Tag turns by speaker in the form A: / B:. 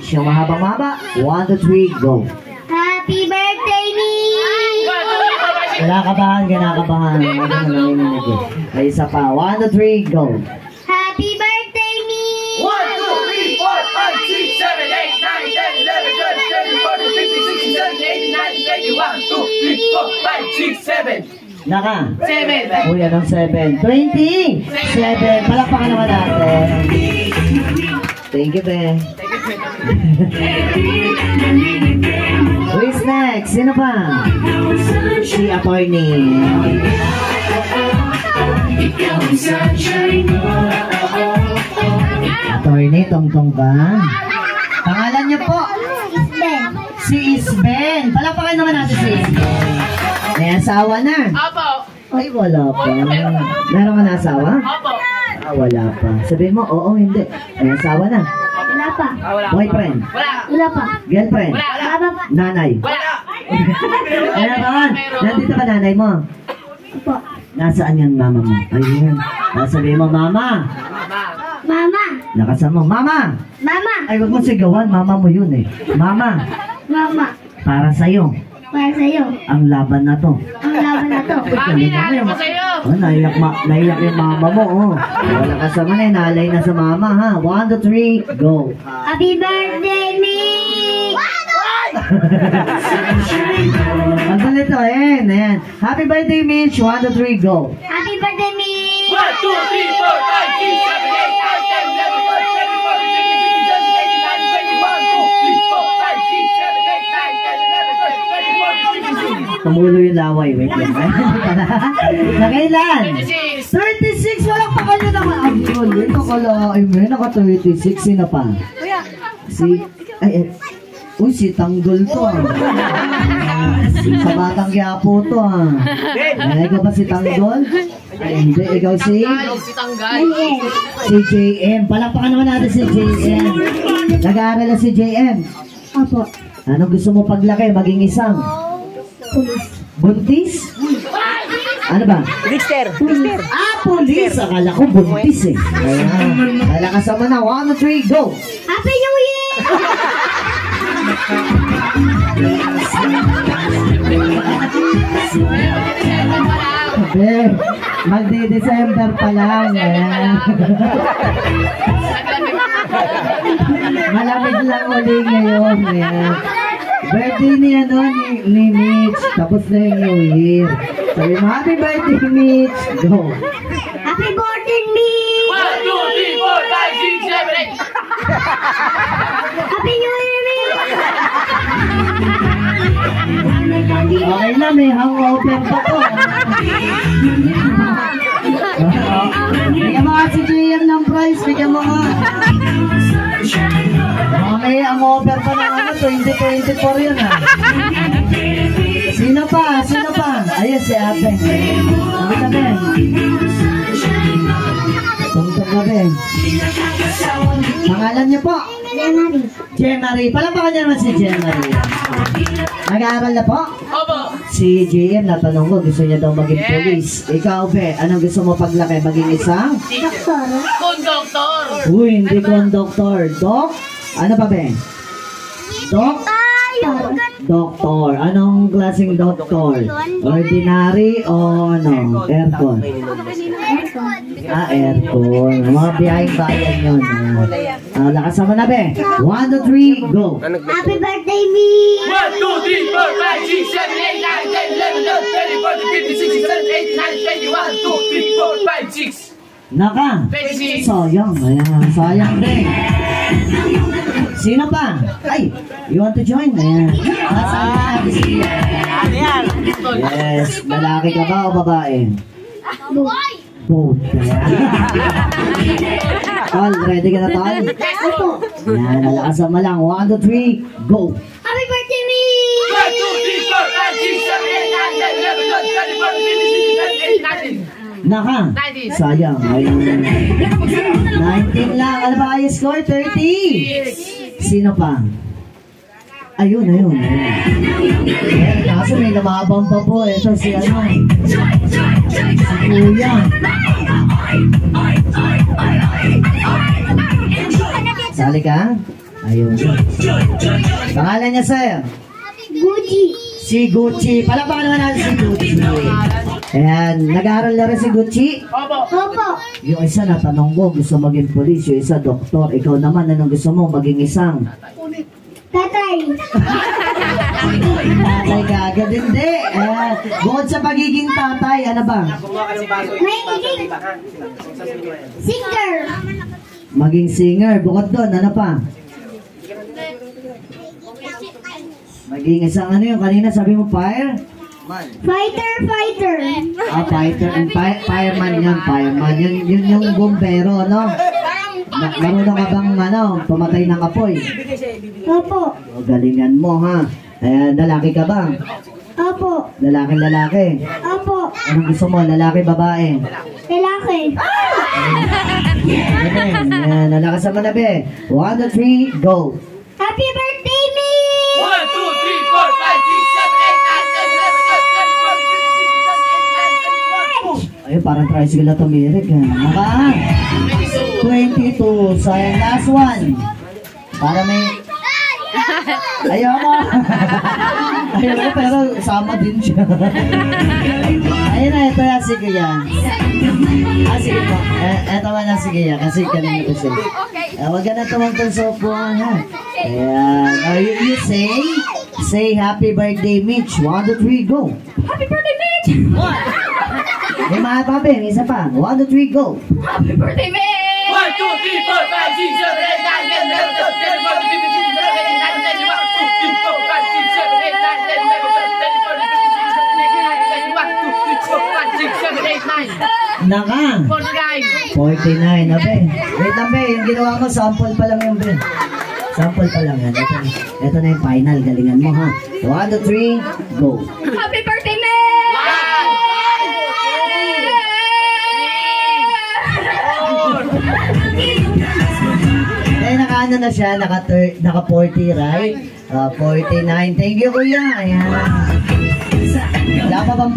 A: Mitch. Yung mahabang-mahaba. 1, 2, 3, go.
B: Happy birthday, me!
A: Kinakabahan. Ay, isa pa. 1, 2, 3, go.
B: Happy birthday, me!
C: 1, 2, 3, 4, 5, 6, 7, 8, 9, 10, 11, 12, 13, 14, 15, 16, 17, 18, 19, 20, 21, 2, 3, 4, 5, 6, 7.
A: Naka.
C: 7.
A: Uy, anong 7? 20! 7. Palakpakan naman natin. Thank you, be. Who is next? Sino pa? Si attorney. Attorney, tong-tong ka. Pangalan niyo po?
B: Isben.
A: Si Isben. Palakpakan naman natin si Isben. May asawa na.
C: Apo.
A: Ay, wala pa. Meron ka na asawa?
C: Apo.
A: Ah, wala pa. Sabihin mo, oo, hindi. May asawa na.
B: Wala pa.
C: Wala.
A: Boyfriend?
C: Wala.
B: Wala pa.
A: Girlfriend?
C: Wala.
B: Wala pa.
A: Nanay?
C: Wala.
A: Ano ba? Nandito ba nanay mo?
B: Opo.
A: Nasaan yung mama mo? Ayun. Sabihin mo, mama.
B: Mama.
A: Lakasan mo, mama.
B: Mama.
A: Ay, wag mo sigawan. Mama mo yun eh. Mama.
B: Mama.
A: Para sa'yo.
B: Para sa'yo.
A: Ang laban na to.
B: Ang laban na to.
C: Mami, naalala ko sa'yo.
A: Oh, naiyak yung mama mo, oh. Wala ka sa manay, naalay na sa mama, ha? 1, 2, 3, go.
B: Happy birthday, me!
A: Ang galit to, ayan. Happy birthday, Mitch. 1, 2, 3, go.
B: Happy birthday, me!
C: 1, 2, 3, 4, 5, 6, 7, 8, 9, 10, 11, 12, 13, 14, 15, 16, 17, 18, 19, 20, 21, 2, 3, 4, 5, 6, 7, 8, 9, 10, 11, 12, 13, 14, 15, 16.
A: Tumuluy yung laway, wait lang. Nakailan? 36, walang pa kayo naman. Ang galit, nakalain mo yun, naka-36. Sino pa? Uy, si Tanggol to, ah. Sa Batang Quiapo to, ah. Ikaw ba si Tanggol? Ay, hindi, ikaw si?
C: Si Tanggal.
A: Si JM. Palakpakan naman natin si JM. Nag-aaral na si JM.
B: Opo.
A: Ano gusto mo paglaki? Maging isang?
B: Pulis.
A: Buntis? Ano ba?
D: Lister.
A: Ah, pulis! Akala ko buntis eh. Ayan. Lalakas naman na. 1, 2, 3, go!
B: Happy New Year!
A: Sabi, magdi-December pa lang. Ayan. Malamig lang uli ngayon. Ayan. Birthday ni Mitch. Tapos na yung New Year. Sabi mo, happy birthday, Mitch. Go.
B: Happy birthday, me!
C: 1, 2, 3, 4, 5, 6, 7, 8.
B: Happy New Year, me!
A: Okay na, may hangover pa to. Bigyan mo nga si JM ng prize. Bigyan mo nga. May hangover pa ng 2024 yun, ha. Sino pa? Ayun, si Ate. Sabi ka, Ben. Tungtong ka, Ben. Pangalan niyo po? Jenary. Palampakan niya naman si Jenary. Nag-aaral na po?
C: Opo.
A: Si JM, natanong ko, gusto niya daw maging police. Ikaw, Be, anong gusto mo paglaki? Maging isang?
B: Doktor.
C: Konduktor.
A: Uy, hindi conductor. Doc? Ano pa, Be? Doc? Doktor. Anong klaseng doktor? Ordinary o ano? Aircon? Ah, aircon. Mga biyaheng bayan yun. Lakas naman na, Be. 1, 2, 3, go.
B: Happy birthday, me!
C: 1, 2, 3, 4, 5, 6, 7, 8, 9, 10, 11, 12, 13, 14, 15, 16, 17, 18, 19, 20, 1, 2, 3, 4, 5, 6.
A: Naka.
C: 26.
A: Sayang. Ayan. Sayang, Be. Sino pa? Ay, you want to join? Ayan. Yes. Lalaki ka ba o babae? Both. Tol, ready ka na, Tol?
B: Opo.
A: Yan, nalakasan mo lang. 1, 2, 3, go!
B: Happy birthday, me!
C: 1, 2, 3, 4, 5, 6, 7, 8, 9, 10, 11, 12, 13, 14, 15, 16, 17, 18, 19.
A: Naka!
C: 19.
A: Sayang. Ayun. 19 lang. Ano ba kayo score? 30! Sino pa? Ayun. Kaso may lumabang pa po. Ito si ano. Si Kuya. Sali ka? Ayun. Pangalan niya, sir?
B: Gucci.
A: Si Gucci. Palakpakan naman natin si Gucci. Ayan. Nag-aaral na rin si Gucci?
C: Opo.
B: Opo.
A: Yung isa natanong ko, gusto maging polis. Yung isa, doktor. Ikaw naman, anong gusto mo? Maging isang?
B: Tatay.
A: Tatay ka agad. Hindi. Bukod sa pagiging tatay, ano ba?
B: Magiging singer.
A: Maging singer. Bukod doon, ano pa? Maging isang ano yung kanina sabi mo, fire?
B: Fighter.
A: Fighter and fireman yan, fireman. Yun yung bombero, no? Marunong ka bang, pumatay ng apoy?
B: Opo.
A: O, galingan mo, ha? Lalaki ka ba?
B: Opo.
A: Lalaki.
B: Opo.
A: Anong gusto mo? Lalaki, babae?
B: Lalaki.
A: Nalakasan mo na, be. 1, 2, 3, go.
B: Happy birthday, me!
C: 1, 2, 3, 4, 5, 6, 7, 8, 9, 10, 11, 12, 13, 14, 15, 16, 17, 18, 19, 20, 21, 22, 23, 24, 25, 26, 27, 28, 29.
A: Ayun, parang tricycle na tumirik, ha? Naka 22. Sayang, last one. Para may... Ayoko. Ayoko, pero sama din siya. Ayun na, ito na si Kuya. Sige po. Eto man na si Kuya, kasi kanina ko siya. Huwag ka na tumangtong sa upuan, ha? Ayan. You say happy birthday, Mitch. 1, 2, 3, go.
B: Happy birthday, Mitch!
A: May mga papi, may isa pa. 1, 2, 3, go.
B: Happy birthday, Mitch!
C: 1, 2, 3, 4, 5, 6, 7, 8, 9, 10, 11, 12, 13, 14, 15, 16, 17, 18, 19, 20, 21, 22, 23, 24, 25, 26, 27, 8, 9, 10, 11, 12, 13, 14, 15, 16, 17, 18, 19.
A: Naka.
C: 49.
A: 49 na, be. Wait lang, be. Yung ginawa ko, sample pa lang yun, be. Sample pa lang yan. Ito na yung final. Galingan mo, ha? 1, 2, 3, go.
B: Happy birthday, Mitch!
A: Naka-ano na siya, naka 40, right? 49. Thank you, Kuya. Ayan. Wala pa bang